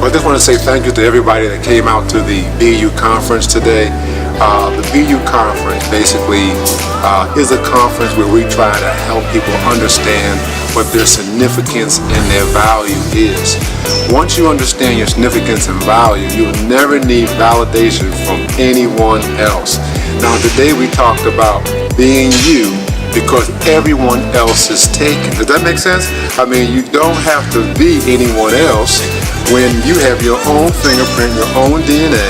Well, I just want to say thank you to everybody that came out to the BU conference today. The BU conference basically is a conference where we try to help people understand what their significance and their value is. Once you understand your significance and value, you'll never need validation from anyone else. Now, today we talked about being you because everyone else is taken. Does that make sense? I mean, you don't have to be anyone else when you have your own fingerprint, your own DNA.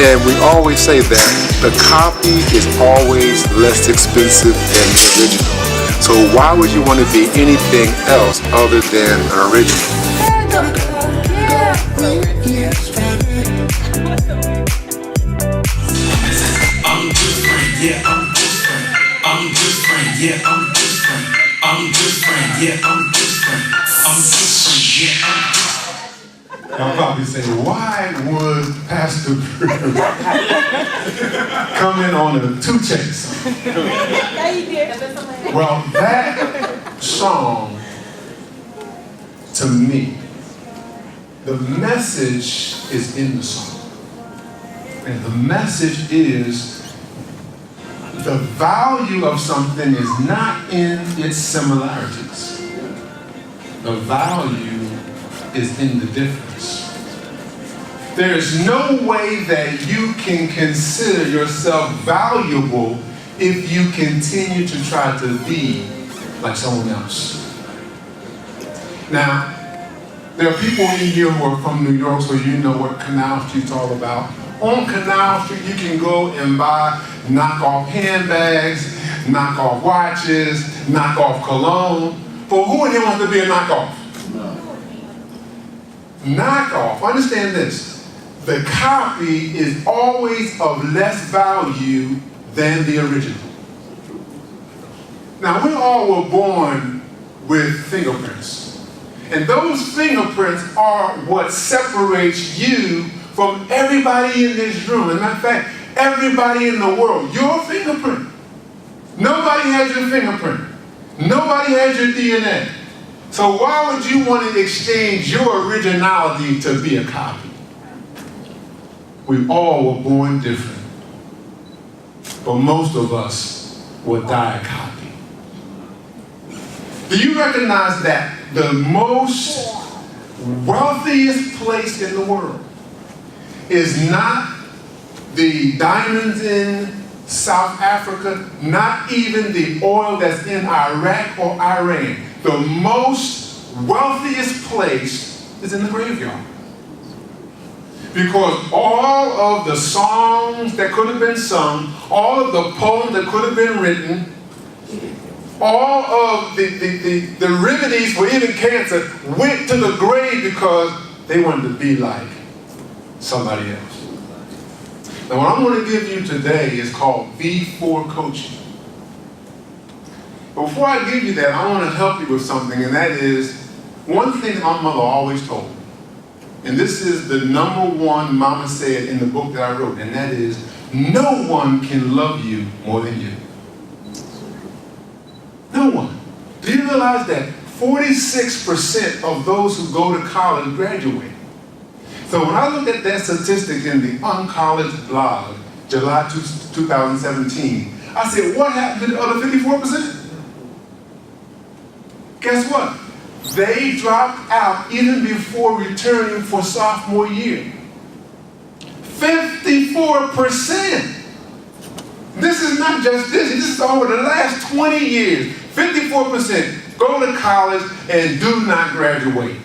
And we always say that the copy is always less expensive than the original. So why would you want to be anything else other than an original? I'm different, yeah, I'm different. I'm different, yeah, I'm different. I'm different, yeah, I'm different. I'm different, yeah, I'm different. Y'all probably say, why would Pastor Bruce come in on a 2 Chainz song? Well, that song, to me, the message is in the song. And the message is the value of something is not in its similarities. The value is in the difference. There is no way that you can consider yourself valuable if you continue to try to be like someone else. Now, there are people in here who are from New York, so you know what Canal Street's all about. On Canal Street, you can go and buy knockoff handbags, knockoff watches, knockoff cologne. But who in here wants to be a knockoff? Knockoff, understand this. The copy is always of less value than the original. Now, we all were born with fingerprints. And those fingerprints are what separates you from everybody in this room. As a matter of fact, everybody in the world, your fingerprint. Nobody has your fingerprint. Nobody has your DNA. So why would you want to exchange your originality to be a copy? We all were born different. But most of us will die a copy. Do you recognize that the most wealthiest place in the world is not the diamonds in South Africa, not even the oil that's in Iraq or Iran. The most wealthiest place is in the graveyard. Because all of the songs that could have been sung, all of the poems that could have been written, all of the remedies for even cancer went to the grave because they wanted to be like somebody else. Now, what I'm going to give you today is called V4 coaching. But before I give you that, I want to help you with something, and that is one thing that my mother always told me. And this is the #1 mama said in the book that I wrote, and that is, no one can love you more than you. No one. Do you realize that 46% of those who go to college graduate? So when I looked at that statistic in the Uncollege blog, July 2017, I said, what happened to the other 54%? Guess what? They dropped out even before returning for sophomore year. 54%. This is not just this is over the last 20 years. 54% go to college and do not graduate.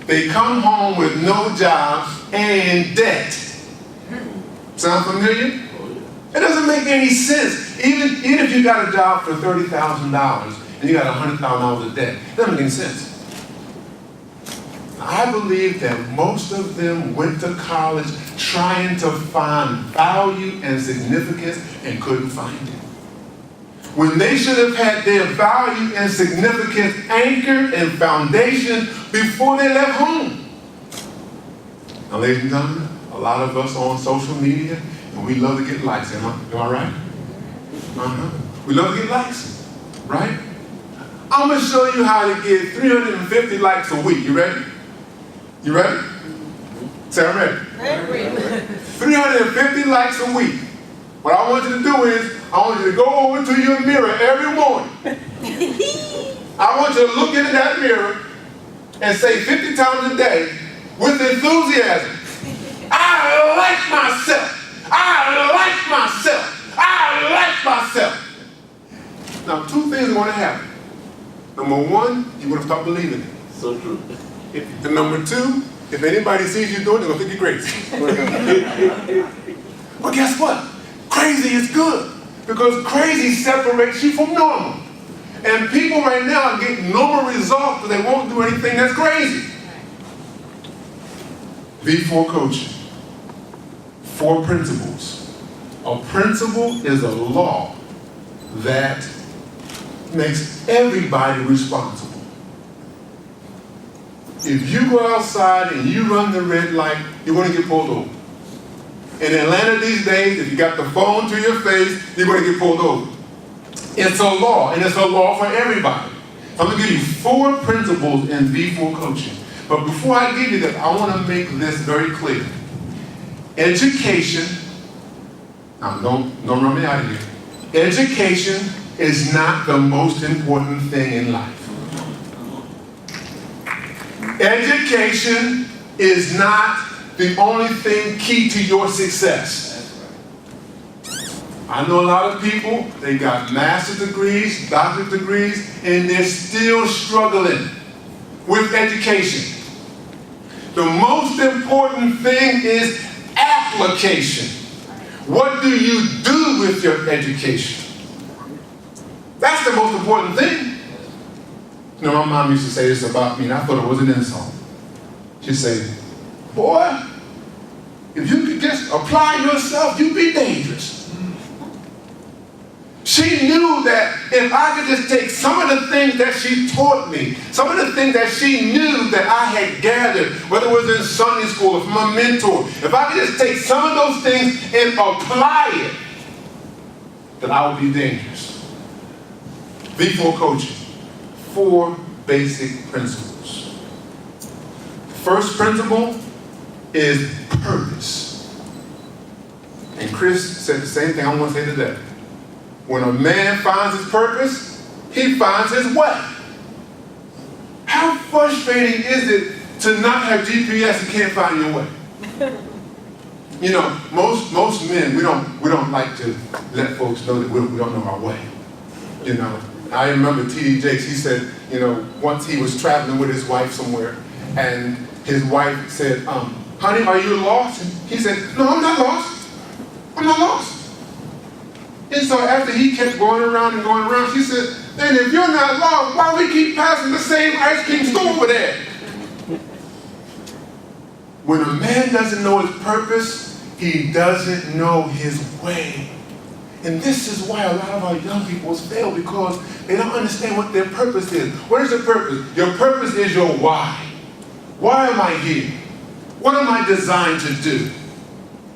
They come home with no jobs and debt. Sound familiar? It doesn't make any sense. Even if you got a job for $30,000 and you got $100,000 of debt, it doesn't make any sense. I believe that most of them went to college trying to find value and significance and couldn't find it. When they should have had their value and significance anchored and foundation before they left home. Now, ladies and gentlemen, a lot of us are on social media and we love to get likes. Am I right? We love to get likes, right? I'm going to show you how to get 350 likes a week. You ready? You ready? Say I'm ready. 350 likes a week. What I want you to do is, I want you to go over to your mirror every morning. I want you to look into that mirror and say 50 times a day with enthusiasm, I like myself. I like myself. I like myself. Now, two things are going to happen. Number one, you're going to start believing it. So true. And number two, if anybody sees you doing it, they're going to think you're crazy. But guess what? Crazy is good, because crazy separates you from normal. And people right now are getting normal results, but they won't do anything that's crazy. V4 coaching. 4 principles. A principle is a law that makes everybody responsible. If you go outside and you run the red light, you're going to get pulled over. In Atlanta these days, if you got the phone to your face, you're going to get pulled over. It's a law, and it's a law for everybody. I'm going to give you 4 principles in V4 coaching. But before I give you that, I want to make this very clear. Education, now don't run me out of here. Education is not the most important thing in life. Education is not the only thing key to your success. I know a lot of people, they got master's degrees, doctorate degrees, and they're still struggling with education. The most important thing is application. What do you do with your education? That's the most important thing. You know, my mom used to say this about me, and I thought it was an insult. She'd say, boy, if you could just apply yourself, you'd be dangerous. She knew that if I could just take some of the things that she taught me, some of the things that she knew that I had gathered, whether it was in Sunday school or from a mentor, if I could just take some of those things and apply it, then I would be dangerous. V4 coaching, 4 basic principles. The first principle is purpose. And Chris said the same thing I want to say today. When a man finds his purpose, he finds his way. How frustrating is it to not have GPS and can't find your way? You know, most men, we don't like to let folks know that we don't know our way. You know, I remember T.D. Jakes, he said, you know, once he was traveling with his wife somewhere, and his wife said, honey, are you lost? And he said, no, I'm not lost. I'm not lost. And so after he kept going around and going around, she said, then if you're not lost, why we keep passing the same ice cream store over there? When a man doesn't know his purpose, he doesn't know his way. And this is why a lot of our young people fail, because they don't understand what their purpose is. What is your purpose? Your purpose is your why. Why am I here? What am I designed to do?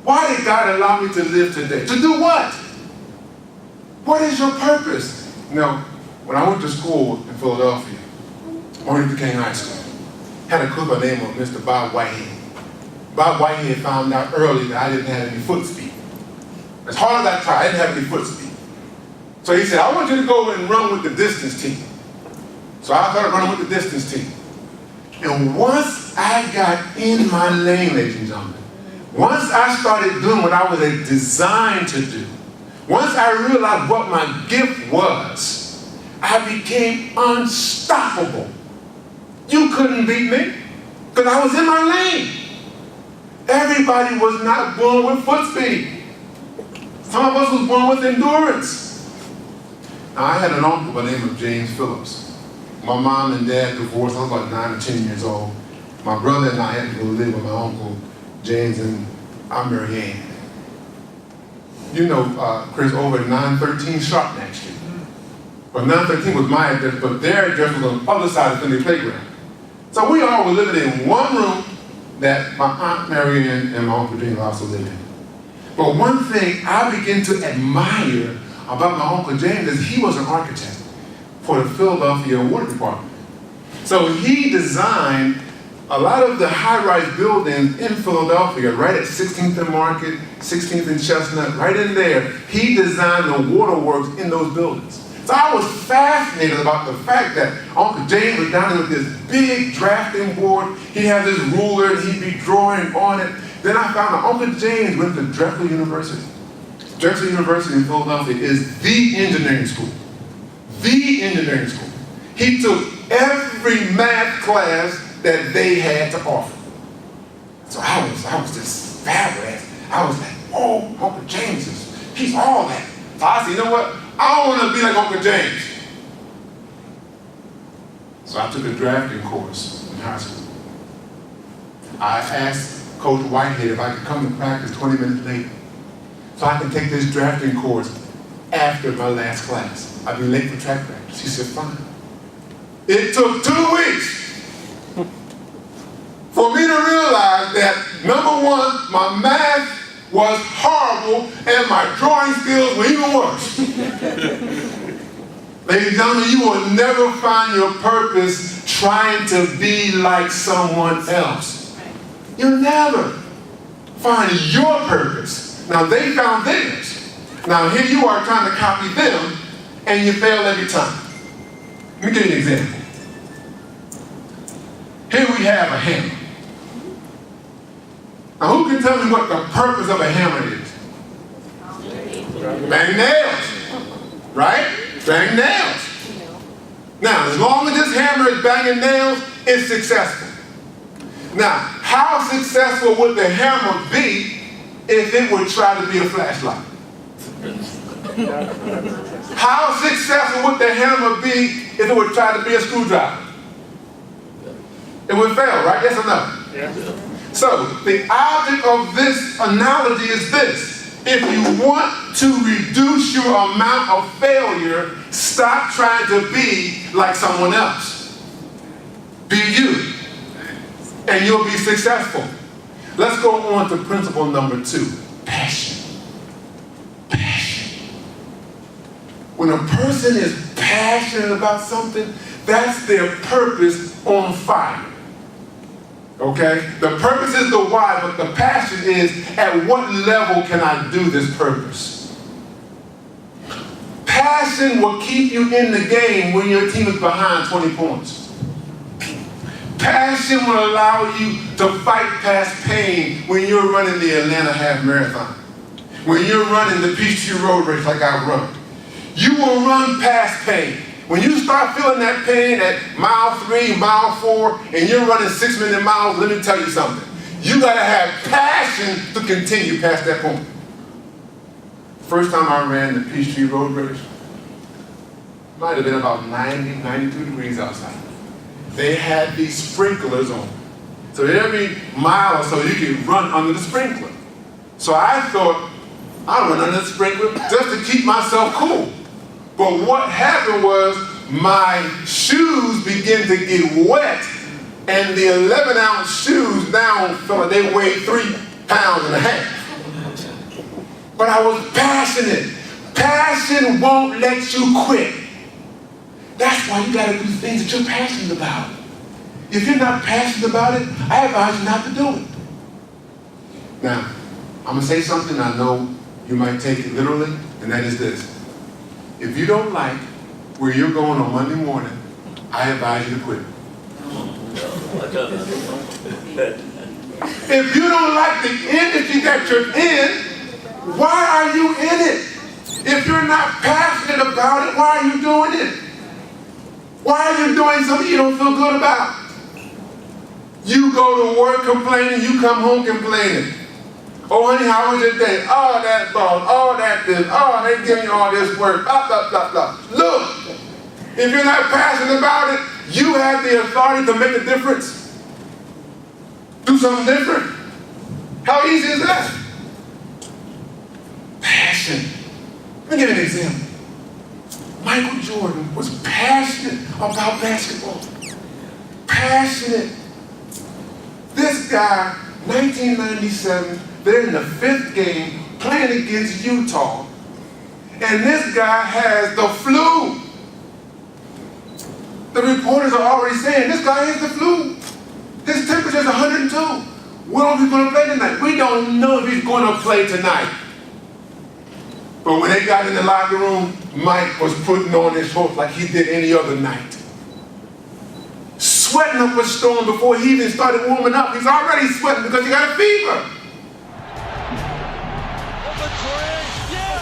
Why did God allow me to live today? To do what? What is your purpose? You know, when I went to school in Philadelphia, Martin Luther King High School, had a cook by the name of Mr. Bob Whitehead. Bob Whitehead found out early that I didn't have any foot speed. As hard as I tried, I didn't have any foot speed. So he said, I want you to go and run with the distance team. So I started running with the distance team. And once I got in my lane, ladies and gentlemen, once I started doing what I was designed to do, once I realized what my gift was, I became unstoppable. You couldn't beat me, because I was in my lane. Everybody was not born with foot speed. Some of us was born with endurance. Now, I had an uncle by the name of James Phillips. My mom and dad divorced. I was about 9 or 10 years old. My brother and I had to go live with my uncle James, and I married Ann. You know, Chris, over at 913 Sharp next year. But 913 was my address, but their address was on the other side of the Finley Playground. So we all were living in one room that my Aunt Marianne and my Uncle James also lived in. But one thing I began to admire about my Uncle James is he was an architect for the Philadelphia Water Department. So he designed a lot of the high-rise buildings in Philadelphia, right at 16th and Market, 16th and Chestnut, right in there, he designed the waterworks in those buildings. So I was fascinated about the fact that Uncle James was down there with this big drafting board. He had this ruler and he'd be drawing on it. Then I found out Uncle James went to Drexel University. Drexel University in Philadelphia is the engineering school. The engineering school. He took every math class that they had to offer. So I was just fabulous. I was like, oh, Uncle James he's all that. So I said, you know what? I don't want to be like Uncle James. So I took a drafting course in high school. I asked Coach Whitehead if I could come to practice 20 minutes late so I can take this drafting course after my last class. I'd be late for track practice. He said, fine. It took 2 weeks for me to realize that, number one, my math was horrible and my drawing skills were even worse. Ladies and gentlemen, you will never find your purpose trying to be like someone else. You'll never find your purpose. Now, they found theirs. Now, here you are trying to copy them, and you fail every time. Let me give you an example. Here we have a hammer. Now, who can tell me what the purpose of a hammer is? Bang nails. Right? Bang nails. Now, as long as this hammer is banging nails, it's successful. Now, how successful would the hammer be if it would try to be a flashlight? How successful would the hammer be if it would try to be a screwdriver? It would fail, right? Yes or no? Yeah. So, the object of this analogy is this. If you want to reduce your amount of failure, stop trying to be like someone else. Be you, and you'll be successful. Let's go on to principle number 2, passion. Passion. When a person is passionate about something, that's their purpose on fire. Okay? The purpose is the why, but the passion is, at what level can I do this purpose? Passion will keep you in the game when your team is behind 20 points. Passion will allow you to fight past pain when you're running the Atlanta Half Marathon. When you're running the Peachtree Road Race like I run. You will run past pain. When you start feeling that pain at mile 3, mile 4, and you're running 6-minute miles, let me tell you something. You gotta have passion to continue past that point. First time I ran the Peachtree Road Race, might have been about 90, 92 degrees outside. They had these sprinklers on. So every mile or so you can run under the sprinkler. So I thought, I'll run under the sprinkler just to keep myself cool. But what happened was my shoes began to get wet, and the 11-ounce shoes now felt like they weighed 3.5 pounds. But I was passionate. Passion won't let you quit. That's why you gotta do things that you're passionate about. If you're not passionate about it, I advise you not to do it. Now, I'm gonna say something I know you might take it literally, and that is this. If you don't like where you're going on Monday morning, I advise you to quit. If you don't like the industry that you're in, why are you in it? If you're not passionate about it, why are you doing it? Why are you doing something you don't feel good about? You go to work complaining, you come home complaining. Oh, honey, how was your day? Oh, that boss. Oh, that this. Oh, they give you all this work. Blah, blah, blah, blah. Look, if you're not passionate about it, you have the authority to make a difference. Do something different. How easy is that? Passion. Let me give you an example. Michael Jordan was passionate about basketball. Passionate. This guy, 1997, they're in the 5th game playing against Utah, and this guy has the flu. The reporters are already saying, this guy has the flu. His temperature says 102. We don't know if he's going to play tonight. We don't know if he's going to play tonight. But when they got in the locker room, Mike was putting on his hopes like he did any other night. Sweating up a storm before he even started warming up. He's already sweating because he got a fever. Yeah,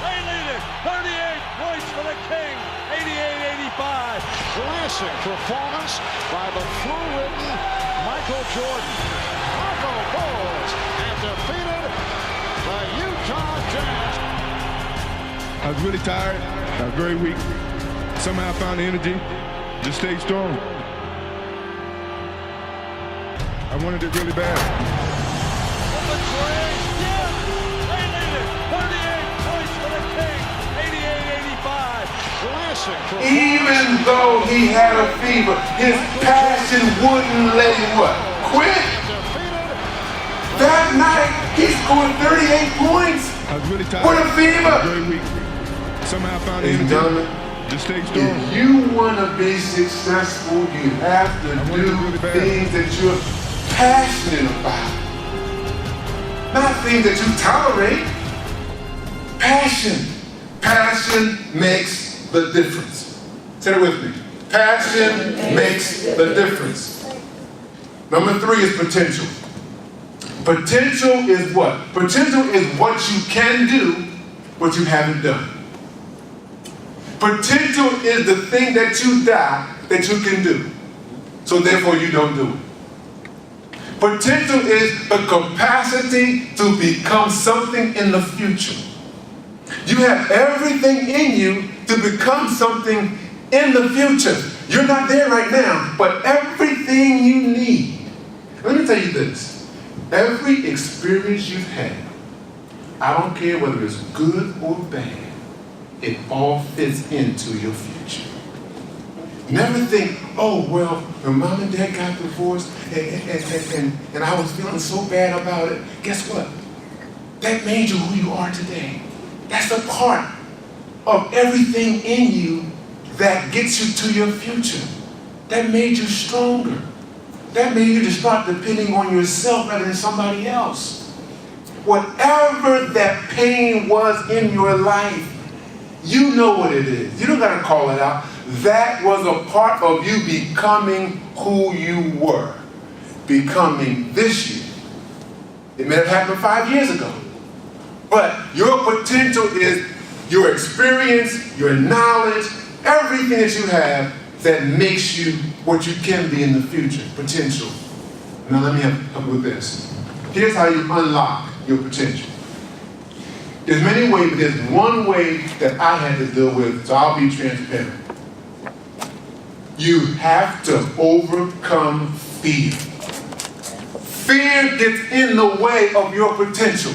they lead it. 38 points for the King. 88-85. Classic performance by the flu-ridden Michael Jordan. Chicago Bulls have defeated the Utah Jazz. I was really tired. I was very weak. Somehow I found the energy to stay strong. I wanted it really bad. Yeah, they lead it. 38 points for the King. 88-85. Classic performance. Even though he had a fever, his passion wouldn't let him what? Quit? That night, he scored 38 points. I was really tired. With a fever. I was very weak. Somehow I found the Ladies and energy gentlemen, to stay strong. if you want to be successful, you have to do things that you're passionate about. Not things that you tolerate. Passion. Passion makes the difference. Say it with me. Passion makes the difference. Number 3 is potential. Potential is what? Potential is what you can do, but you haven't done. Potential is the thing that you doubt that you can do. So therefore you don't do it. Potential is the capacity to become something in the future. You have everything in you to become something in the future. You're not there right now, but everything you need. Let me tell you this. Every experience you've had, I don't care whether it's good or bad, it all fits into your future. Never think, oh, well, when mom and dad got divorced and I was feeling so bad about it. Guess what? That made you who you are today. That's a part of everything in you that gets you to your future. That made you stronger. That made you to start depending on yourself rather than somebody else. Whatever that pain was in your life, you know what it is. You don't got to call it out. That was a part of you becoming who you were, becoming this year. It may have happened 5 years ago. But your potential is your experience, your knowledge, everything that you have that makes you what you can be in the future. Potential. Now let me help you with this. Here's how you unlock your potential. There's many ways, but there's one way that I had to deal with, so I'll be transparent. You have to overcome fear. Fear gets in the way of your potential.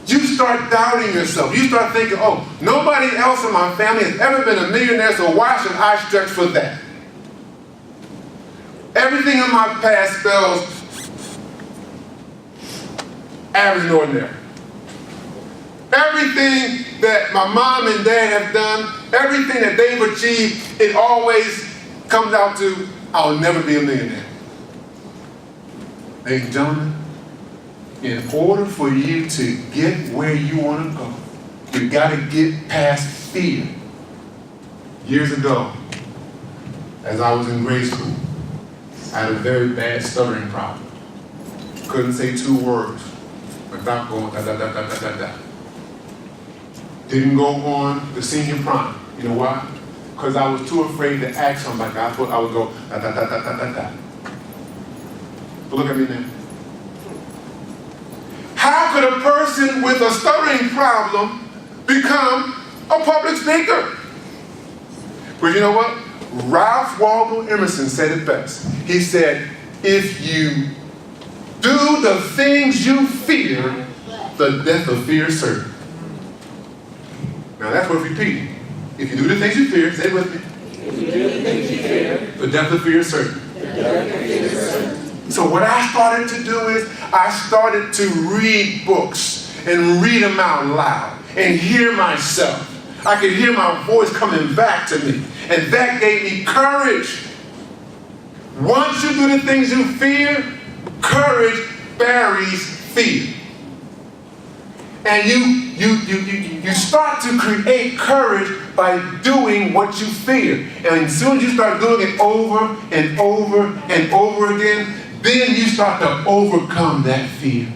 You start doubting yourself. You start thinking, oh, nobody else in my family has ever been a millionaire, so why should I stretch for that? Everything in my past spells average and ordinary. Everything that my mom and dad have done, everything that they've achieved, it always comes out to, I'll never be a millionaire. Ladies and gentlemen, in order for you to get where you want to go, you got to get past fear. Years ago, as I was in grade school, I had a very bad stuttering problem. Couldn't say 2 words without going da da da da da da da. Didn't go on the senior prom. You know why? Because I was too afraid to ask somebody. I thought I would go da da da da da da da. But look at me now. How could a person with a stuttering problem become a public speaker? But you know what? Ralph Waldo Emerson said it best. He said, if you do the things you fear, the death of fear is certain. Now that's worth repeating. If you do the things you fear, say it with me. If you do the things you fear, the death of fear is certain. So what I started to do is I started to read books and read them out loud and hear myself. I could hear my voice coming back to me. And that gave me courage. Once you do the things you fear, courage buries fear. And you start to create courage by doing what you fear. And as soon as you start doing it over and over and over again, then you start to overcome that fear.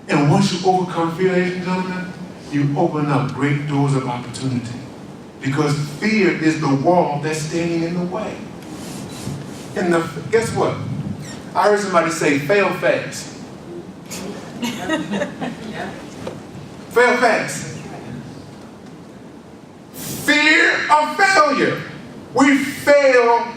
And once you overcome fear, ladies and gentlemen, you open up great doors of opportunity. Because fear is the wall that's standing in the way. And guess what? I heard somebody say, fail fast. Fail fast. Fear of failure. We fail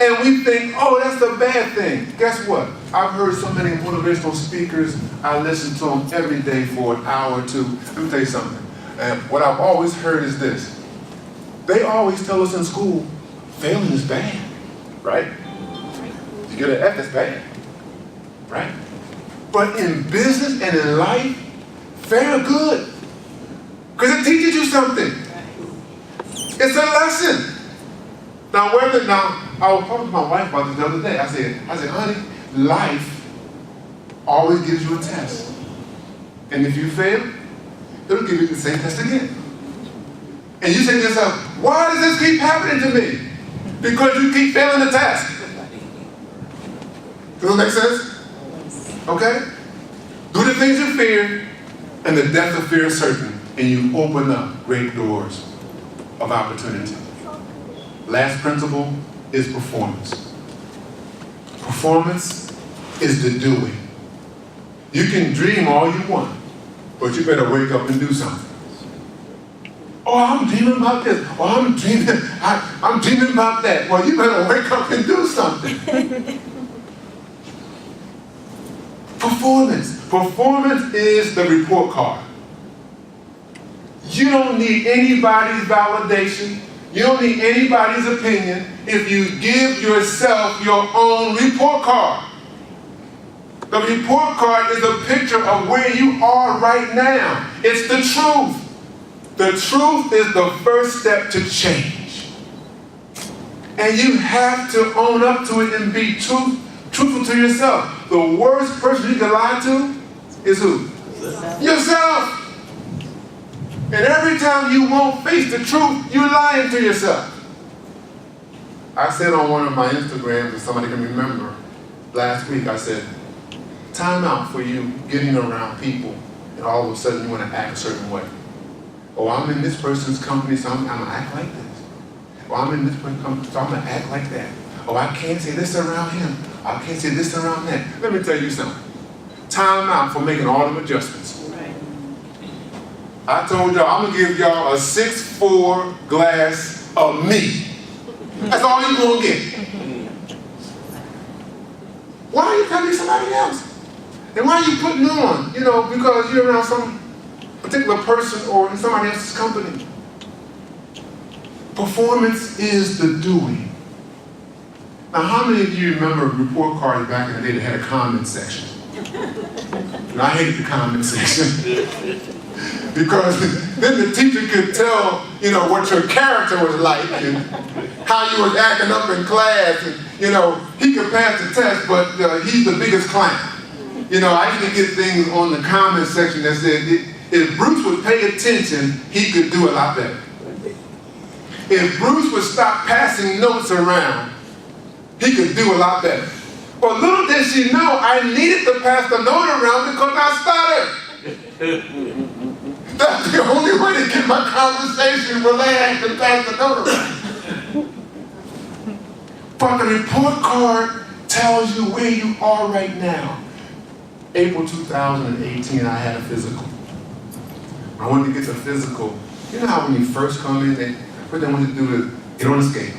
and we think, oh, that's a bad thing. Guess what? I've heard so many motivational speakers. I listen to them every day for an hour or two. Let me tell you something. And what I've always heard is this. They always tell us in school, failing is bad, right? If you get an F, that's bad, right? But in business and in life, fail good. Because it teaches you something. It's a lesson. Now, I was talking to my wife about this the other day. I said, honey, life always gives you a test. And if you fail, it'll give you the same test again. And you say to yourself, why does this keep happening to me? Because you keep failing the test. Does that make sense? Okay? Do the things you fear, and the death of fear is certain, and you open up great doors of opportunity. Last principle is performance. Performance is the doing. You can dream all you want, but you better wake up and do something. Oh, I'm dreaming about this. Oh, I'm dreaming about that. Well, you better wake up and do something. Performance. Performance is the report card. You don't need anybody's validation. You don't need anybody's opinion if you give yourself your own report card. The report card is a picture of where you are right now. It's the truth. The truth is the first step to change. And you have to own up to it and be truthful to yourself. The worst person you can lie to is who? Yourself. And every time you won't face the truth, you're lying to yourself. I said on one of my Instagrams, if somebody can remember, last week I said, time out for you getting around people and all of a sudden you want to act a certain way. Oh, I'm in this person's company, so I'm going to act like this. Oh, I'm in this person's company, so I'm going to act like that. Oh, I can't say this around him. I can't say this around that. Let me tell you something. Time out for making all them adjustments. I told y'all, I'm going to give y'all a 6'4" glass of me. That's all you're going to get. Why are you trying to be somebody else? And why are you putting on, because you're around some particular person or in somebody else's company? Performance is the doing. Now, how many of you remember report cards back in the day that had a comment section? And I hated the comment section. Because then the teacher could tell, what your character was like and how you was acting up in class. And, he could pass the test, but he's the biggest clown. I used to get things on the comment section that said, if Bruce would pay attention, he could do a lot better. If Bruce would stop passing notes around, he could do a lot better. But little did she know, I needed to pass the note around because I stuttered. That's the only way to get my conversation relaxed and pass the note around. But the report card tells you where you are right now. April 2018, I had a physical. I wanted to get the physical. You know how when you first come in, what they want you to do is get on the scale.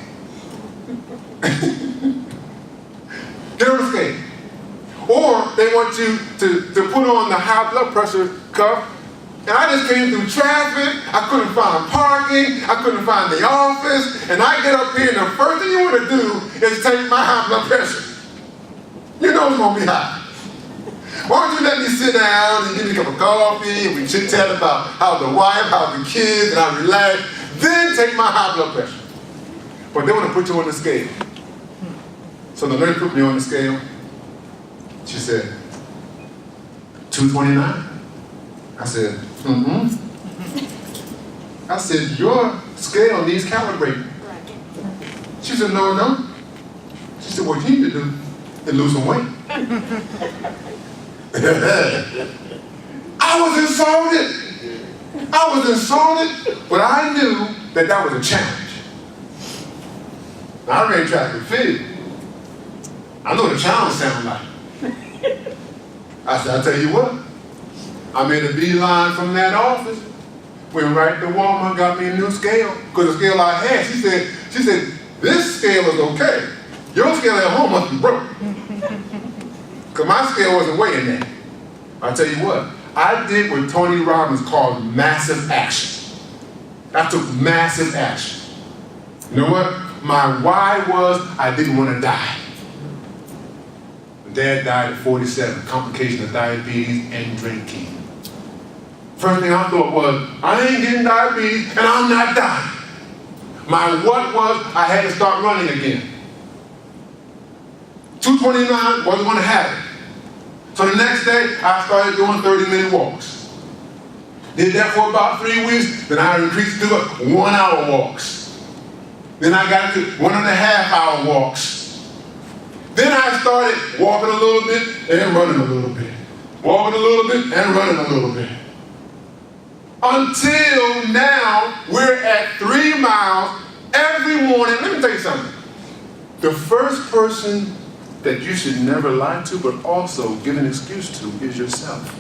Get on the scale. Or they want you to put on the high blood pressure cuff. And I just came through traffic. I couldn't find parking. I couldn't find the office. And I get up here and the first thing you want to do is take my high blood pressure. You know it's going to be high. Why don't you let me sit down and give me a cup of coffee and we chit-chat about how the wife, how the kids, and I relax. Then take my high blood pressure. But they want to put you on the scale. So the nurse put me on the scale. She said, 229. I said, I said, your scale needs calibrating. She said, no. She said, what you need to do is lose some weight. I was insulted, but I knew that was a challenge. Now, I ran track and field. I know what a challenge sounds like. I said, I'll tell you what. I made a beeline from that office, went right to Walmart, got me a new scale, because the scale I had, she said, this scale is okay. Your scale at home must be broke. Because my scale wasn't weighing that. I'll tell you what, I did what Tony Robbins called massive action. I took massive action. You know what? My why was I didn't want to die. My dad died at 47, complication of diabetes and drinking. First thing I thought was, I ain't getting diabetes and I'm not dying. My what was, I had to start running again. 229 wasn't going to happen. So the next day, I started doing 30-minute walks. Did that for about 3 weeks, then I increased to 1 hour walks. Then I got to 1.5 hour walks. Then I started walking a little bit and running a little bit. Walking a little bit and running a little bit. Until now, we're at 3 miles every morning. Let me tell you something. The first person that you should never lie to, but also give an excuse to, is yourself.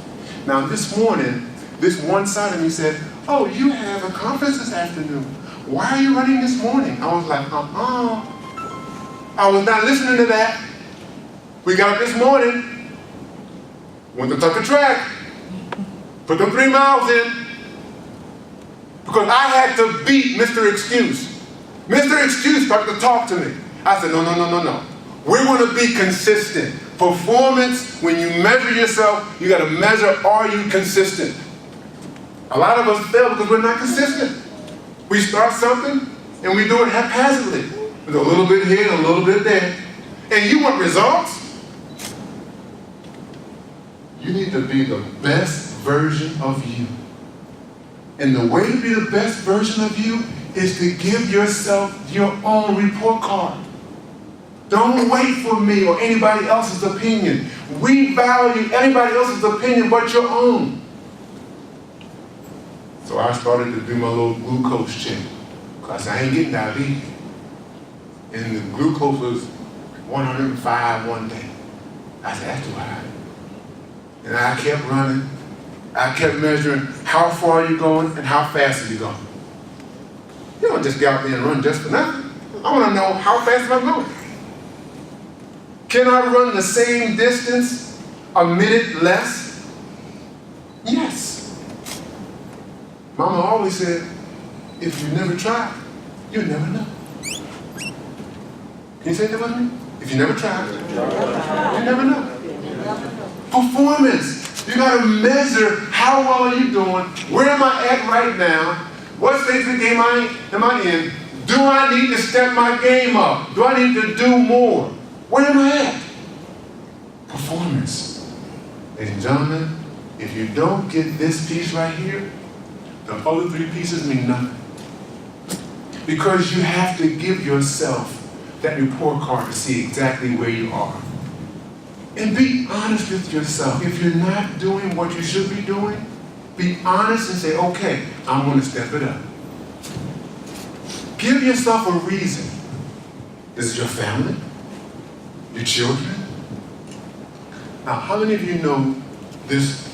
Now, this morning, this one side of me said, oh, you have a conference this afternoon. Why are you running this morning? I was like, I was not listening to that. We got up this morning, went to Tucker Track, put them 3 miles in, because I had to beat Mr. Excuse. Mr. Excuse started to talk to me. I said, no. We're going to be consistent. Performance, when you measure yourself, you got to measure, are you consistent? A lot of us fail because we're not consistent. We start something and we do it haphazardly. With a little bit here and a little bit there. And you want results? You need to be the best version of you. And the way to be the best version of you is to give yourself your own report card. Don't wait for me or anybody else's opinion. We value anybody else's opinion but your own. So I started to do my little glucose check. Because I ain't getting diabetes. And the glucose was 105 one day. I said, that's too high. And I kept running. I kept measuring how far are you going and how fast are you going. You don't just get out there and run just for nothing. I want to know how fast am I going. Can I run the same distance a minute less? Yes. Mama always said, if you never try, you never know. Can you say that with me? If you never try, you never know. Performance. You got to measure how well are you doing? Where am I at right now? What stage of the game am I in? Do I need to step my game up? Do I need to do more? Where am I at? Performance. Ladies and gentlemen, if you don't get this piece right here, the other 3 pieces mean nothing. Because you have to give yourself that report card to see exactly where you are. And be honest with yourself. If you're not doing what you should be doing, be honest and say, okay, I'm going to step it up. Give yourself a reason. Is it your family? Your children? Now, how many of you know this?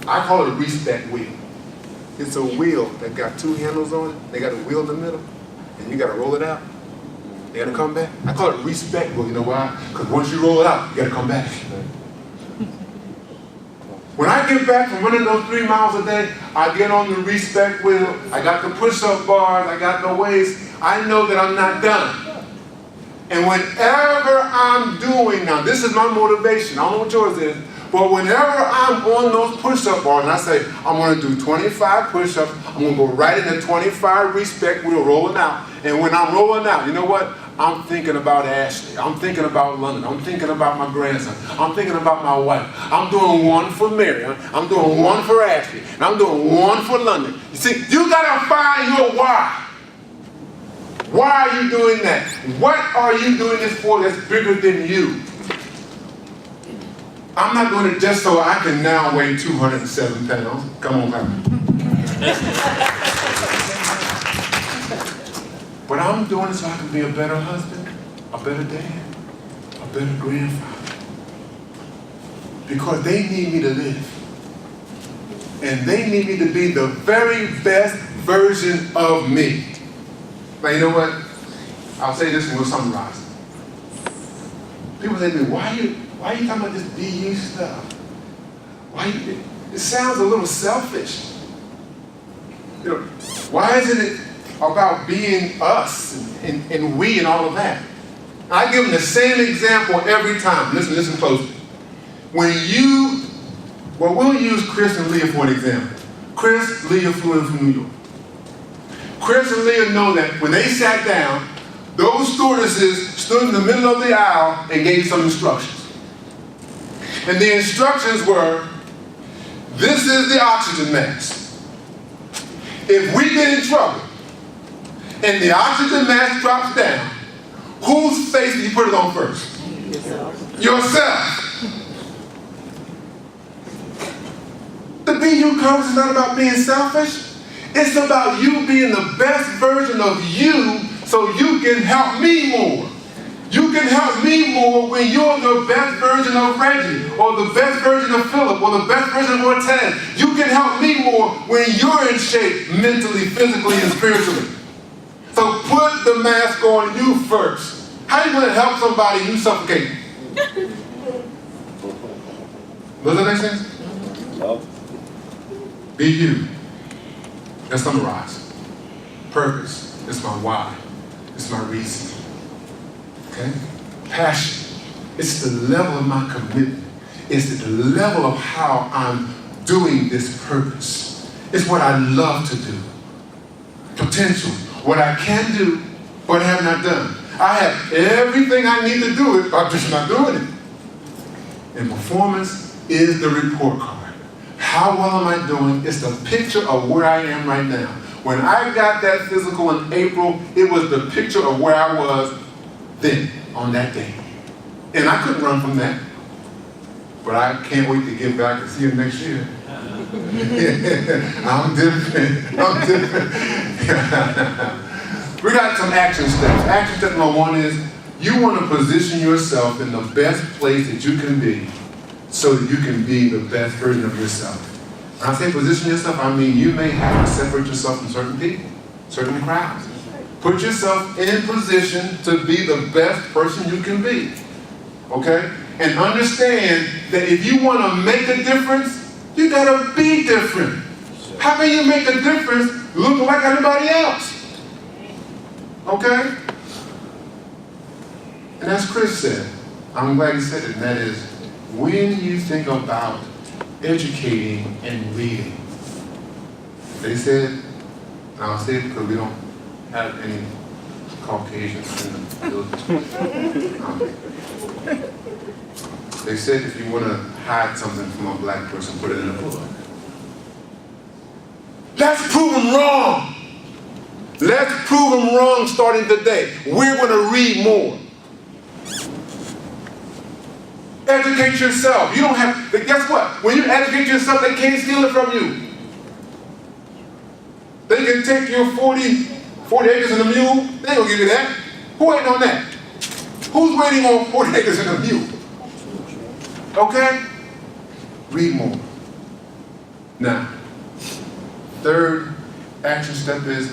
I call it a respect wheel. It's a wheel that got 2 handles on it. They got a wheel in the middle, and you got to roll it out. You got to come back. I call it respect wheel. You know why? Because once you roll it out, you got to come back. When I get back from running those 3 miles a day, I get on the respect wheel. I got the push-up bars. I got the weights. I know that I'm not done. And whenever I'm doing, now this is my motivation, I don't know what yours is, but whenever I'm on those push-up bars and I say, I'm going to do 25 push-ups, I'm going to go right in the 25 respect wheel rolling out. And when I'm rolling out, you know what? I'm thinking about Ashley. I'm thinking about London. I'm thinking about my grandson. I'm thinking about my wife. I'm doing one for Mary. I'm doing one for Ashley. And I'm doing one for London. You see, you gotta find your why. Why are you doing that? What are you doing this for that's bigger than you? I'm not doing it just so I can now weigh 207 pounds. Come on, Papa. But I'm doing it so I can be a better husband, a better dad, a better grandfather. Because they need me to live. And they need me to be the very best version of me. Now, you know what? I'll say this and we'll summarize it. People say to me, why are you talking about this BU stuff? It sounds a little selfish. You know, why isn't it about being us and we and all of that? I give them the same example every time. Listen closely. We'll use Chris and Leah for an example. Chris, Leah flew in from New York. Chris and Leah know that when they sat down, those stewardesses stood in the middle of the aisle and gave some instructions. And the instructions were, this is the oxygen mask. If we get in trouble and the oxygen mask drops down, whose face do you put it on first? Yourself. The BU conference is not about being selfish. It's about you being the best version of you so you can help me more. You can help me more when you're the best version of Reggie, or the best version of Philip, or the best version of Ortez. You can help me more when you're in shape mentally, physically, and spiritually. So put the mask on you first. How are you going to help somebody you suffocating? Does that make sense? No. Be you. Let's summarize. Purpose is my why. It's my reason. Okay? Passion. It's the level of my commitment. It's the level of how I'm doing this purpose. It's what I love to do. Potential. What I can do, but have not done. I have everything I need to do it, but I'm just not doing it. And performance is the report card. How well am I doing? It's the picture of where I am right now. When I got that physical in April, it was the picture of where I was then, on that day. And I couldn't run from that. But I can't wait to get back and see you next year. I'm different. We got some action steps. Action step number one is you want to position yourself in the best place that you can be so that you can be the best version of yourself. When I say position yourself, I mean you may have to separate yourself from certain people, certain crowds. Put yourself in position to be the best person you can be. Okay? And understand that if you want to make a difference, you gotta be different. How can you make a difference looking like everybody else? Okay? And as Chris said, I'm glad he said it, and that is, when you think about educating and reading, they said, and I'll say it because we don't have any Caucasians in the building. They said if you want to hide something from a black person, put it in a book. Let's prove them wrong. Let's prove them wrong starting today. We're going to read more. Educate yourself. You don't have, guess what? When you educate yourself, they can't steal it from you. They can take your 40 acres and a mule. They ain't gonna give you that. Who waiting on that? Who's waiting on 40 acres and a mule? Okay? Read more. Now, third action step is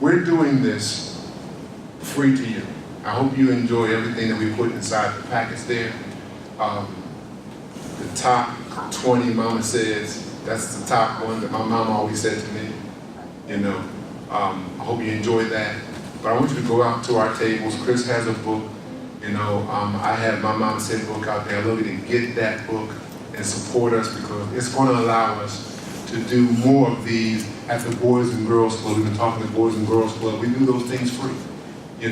we're doing this free to you. I hope you enjoy everything that we put inside the packets there. The top 20, Mama says, that's the top one that my mom always said to me. You know, I hope you enjoy that. But I want you to go out to our tables. Chris has a book. You know, I have my Mama Said book out there. I'd love you to get that book and support us because it's going to allow us to do more of these at the Boys and Girls Club. We've been talking to Boys and Girls Club. We do those things free.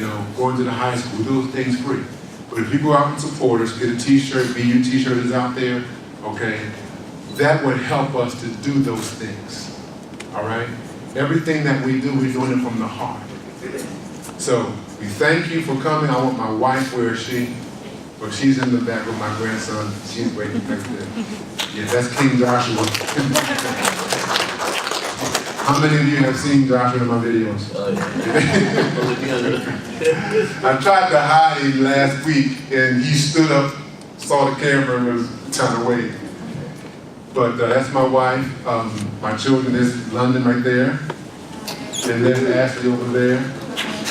going to the high school. We do those things free. But if you go out and support us, get a t-shirt, BU t-shirt is out there, okay, that would help us to do those things, all right? Everything that we do, we're doing it from the heart. So we thank you for coming. I want my wife, where is she? Well, she's in the back with my grandson. She's waiting back there. Yeah, that's King Joshua. How many of you have seen Joshua in my videos? I tried to hide him last week, and he stood up, saw the camera, and was trying to wave. But that's my wife. My children is London right there. And then Ashley over there.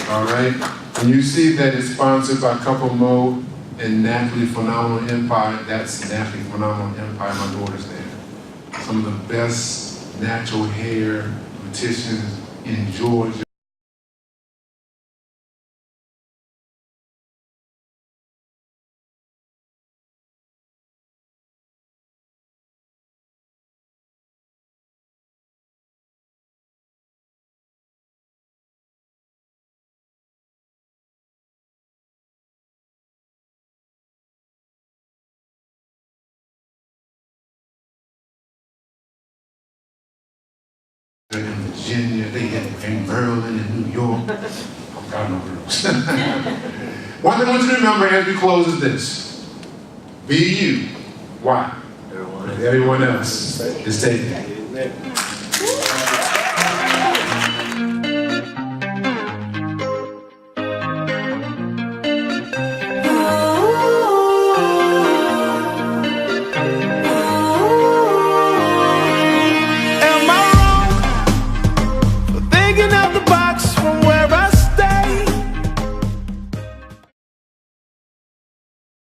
All right. And you see that it's sponsored by Couple Mo and Natalie Phenomenal Empire. That's Natalie Phenomenal Empire. My daughter's there. Some of the best natural hair beauticians in Georgia. In Virginia, they had in Maryland and New York. Oh, God knows. One thing I want you to remember as we close is this. Be you. Why? Everyone else is taken.